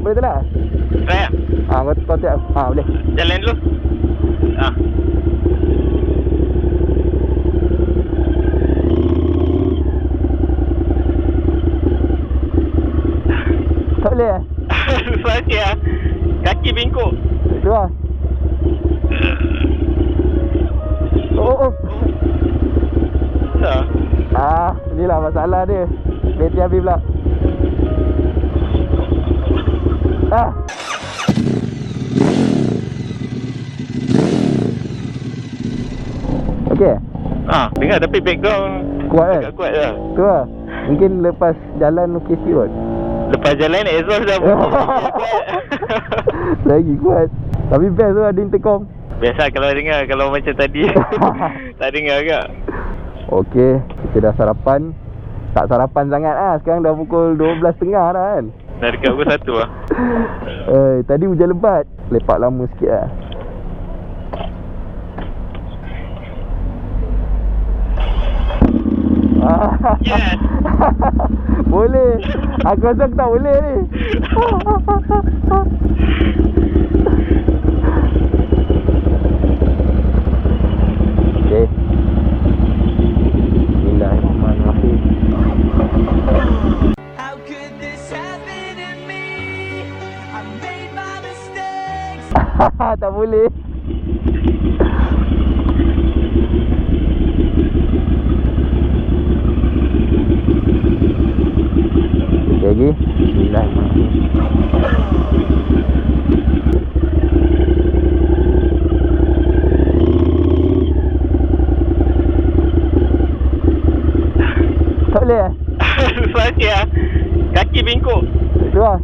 boleh tolak? Try lah. Kau tiap. Boleh. Jalan dulu. Tak boleh lah? Susah sikit lah. Kaki bengkok. Tu lah. Susah. Inilah masalah dia. Bateri habis pula. Okey. Dengar tapi background kuat kan? agak kuat lah. Tu lah. Mungkin lepas jalan okey sikit kot. Lepas jalan exhaust dah bunyi. Lagi kuat. Tapi best tu ada intercom. Biasa kalau dengar, kalau macam tadi tak dengar agak. Okey, kita dah sarapan. Tak sarapan sangat lah. Sekarang dah pukul 12.30 dah kan. Dah dekat pukul 1 lah. Tadi hujan lebat. Lepak lama sikit lah. Yes. Boleh. Aku rasa aku tak boleh ni. Okay. Bismillahirrahmanirrahim. How could this happen to me? I made my mistakes. Tak boleh. Lagi. Bismillahirrahmanirrahim. Tak boleh lah? Susah sikit lah. Kaki bengkok. Tu lah.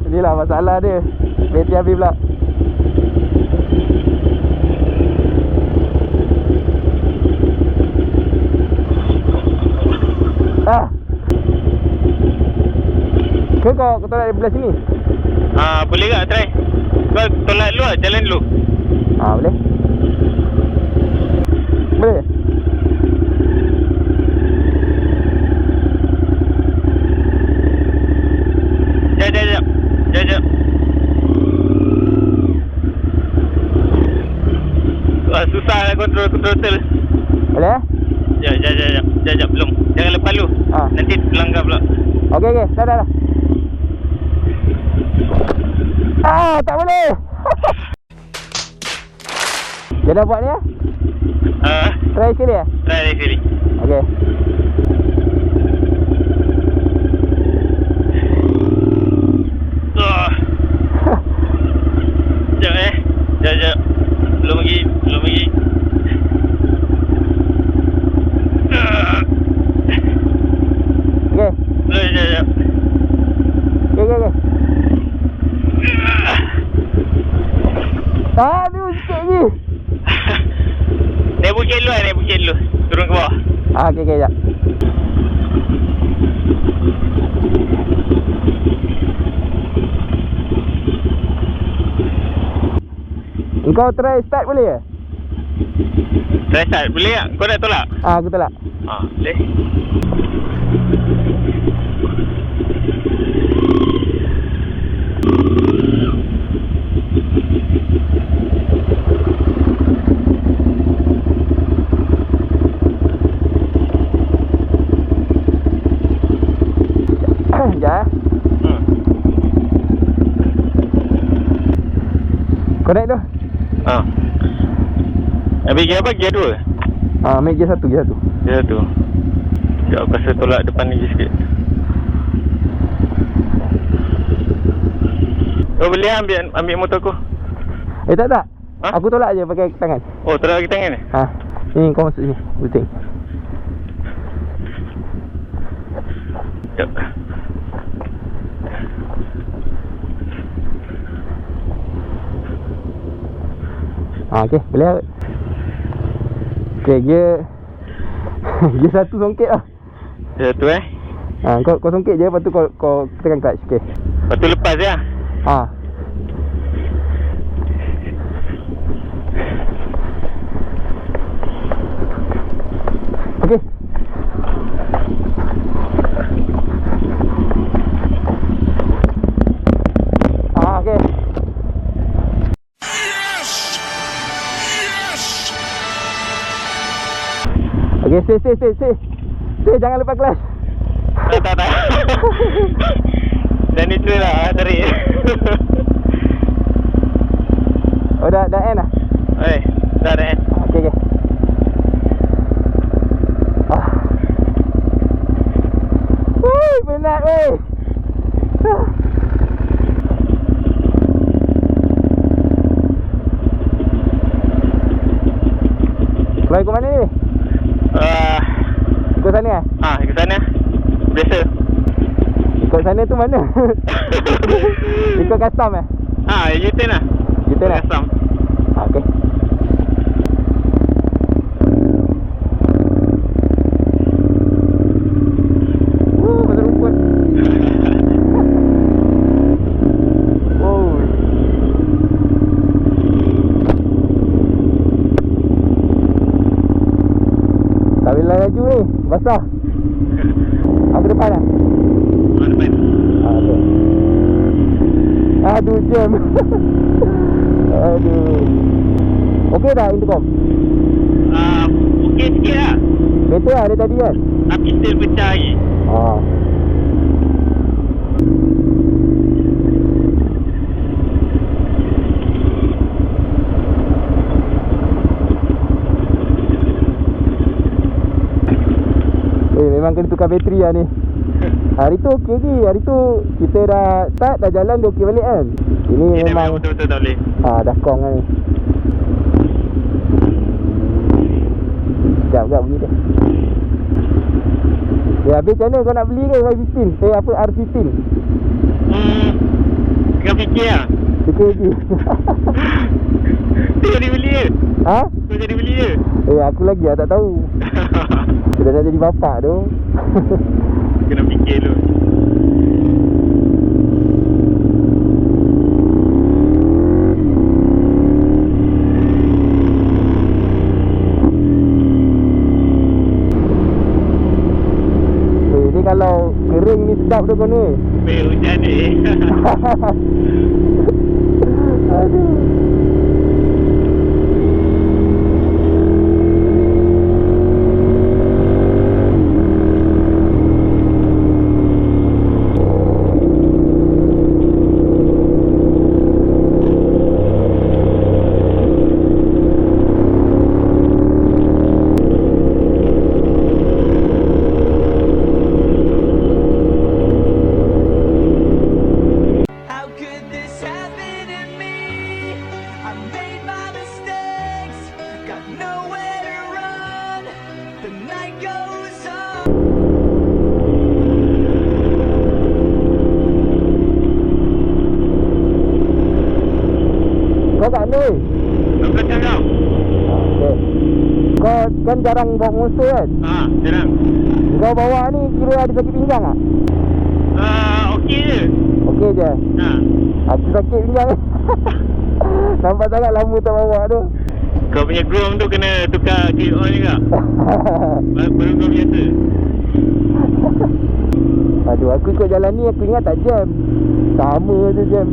Inilah masalah dia. Bateri habis pula. Kau tolak dari belah sini? Boleh tak try? Kau tolak dulu lah, jalan dulu. Boleh. Boleh? Sekejap. Susah lah kontrol throttle. Boleh? Sekejap, belum. Jangan lepas dulu. Nanti terlanggar pula. Okey, dah. Tak boleh. Dia dah buat ni lah? Try sekali lah? Try sekali. Okey. Sekejap. Belum lagi. Okey. Sekejap. Okey. Aduh, sikit lagi. Naik bukit dulu. Turun ke bawah. Okey, sekejap. Kau try start boleh ke? Try start boleh tak? Kau nak tolak? Aku tolak. Boleh. Sekejap. Kau naik tu? Ambil gear apa? Gear 2? Ambil gear 1. Gear 1. Sekejap aku rasa tolak depan lagi sikit. Kau boleh ambil motor aku? Tak. Aku tolak je pakai tangan. Oh, tolak pakai tangan ni? Ni kau masuk sini. Buting. Sekejap. Okey, boleh lah. Okey, gear 1 songket lah. Gear 1 Kau songket je, lepas tu kau tekan clutch. Okey. Lepas tu lepas je lah. Okey. Okay, stay, jangan lepas kelas. Tak. Dah neutral lah, tarik. Oh, dah end lah? Dah end. Okay. Penat weh. Kau ikut mana ni? Ikut sana lah? Ikut sana. Biasa. Ikut sana tu mana? Ikut custom U-turn lah. U-turn lah? Custom. Okay. Pasal rumput. Tak boleh laju ni, basah. Aku depan lah? Depan. Okay. Aduh, jam. Aduh. Okey dah intercom? Okey sikit lah. Betul lah dia tadi kan? Tapi still pecah lagi. Memang kena tukar bateri lah ni. Hari tu okey lagi. Hari tu kita dah start, dah jalan, dia okey balik kan. Ini memang betul-betul tak boleh. dah kong lah ni. Sekejap bunyi dia. Habis macam mana kau nak beli ke Y15? R15? Tengah fikir lah. Fikir lagi. Kau jadi beli ke? Kau jadi beli ke? Aku lagi lah tak tahu. Sudah nak jadi bapak tu. Kena fikir dulu. Ni kalau kering ni sedap tu kau ni. Hujan ni. Aduh. Kau kat mana? Kat belakang kau. Okay. Kau kan jarang bawa monster kan? Jarang. Kau bawa ni kira ada sakit pinggang tak? Okey je. Okey je? Aku sakit pinggang. Nampak sangat lama tak bawa tu. Kau punya chrome tu kena tukar gear on juga. Baru kau biasa. Aduh, aku ikut jalan ni aku ingat tak jam. Sama je jam.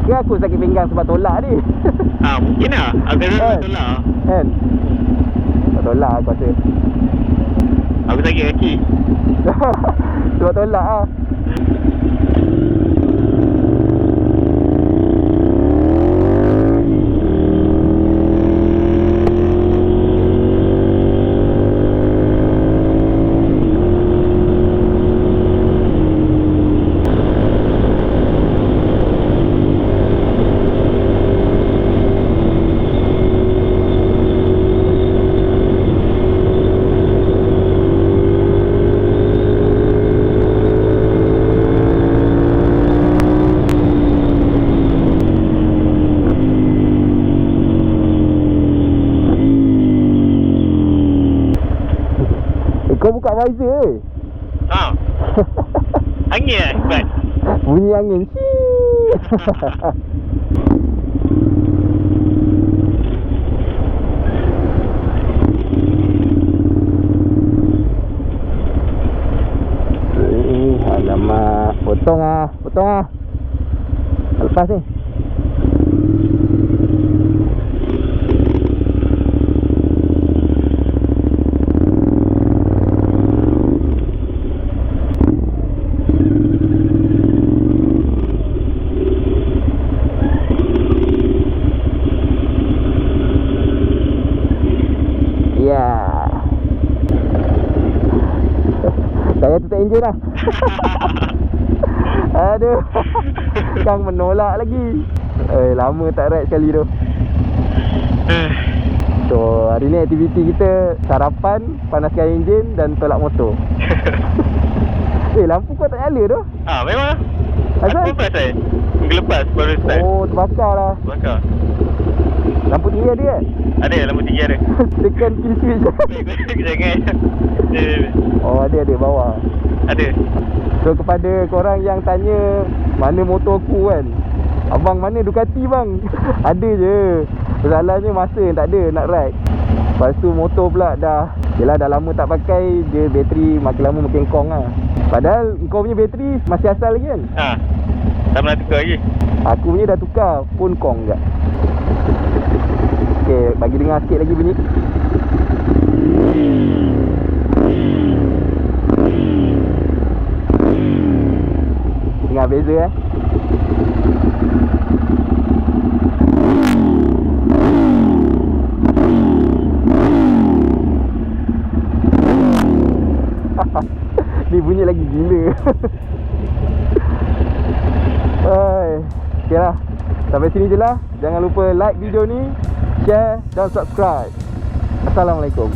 Ke aku sakit pinggang sebab tolak ni? Mungkin lah. Aku rasa tolak. Kan? Sebab tolak aku rasa. Aku sakit kaki. Sebab tolak lah. Kau buka visor Ha. Angin lah hebat. bunyi angin. Alamak, potong ah. Lepas ni. Ya. Saya tutup enjin lah. Aduh. Kang menolak lagi. Lama tak ride sekali tu. So hari ni aktiviti kita sarapan, panaskan enjin dan tolak motor. Lampu kau tak nyala tu. Memang lah. Asal? Aku pasal lepas baru start. Oh, terbakar lah. Bakar. Lampu tinggi ada kan? Ada, lampu tinggi ada. Tekan kill switch. Jangan. Oh, ada bawah. Ada. So kepada korang yang tanya mana motor aku kan, abang mana Ducati bang? Ada je. Masalahnya masa yang tak ada nak ride. Lepas tu motor pula dah, yelah dah lama tak pakai, dia bateri makin lama makin kong lah. Padahal kau punya bateri masih asal lagi kan? Tak pernah tukar lagi. Aku punya dah tukar, pun kong juga. Okay, bagi dengar sikit lagi bunyi. Dengar beza Ni bunyi lagi gila. Okay lah, sampai sini je lah. Jangan lupa like video ni, share dan subscribe. Assalamualaikum.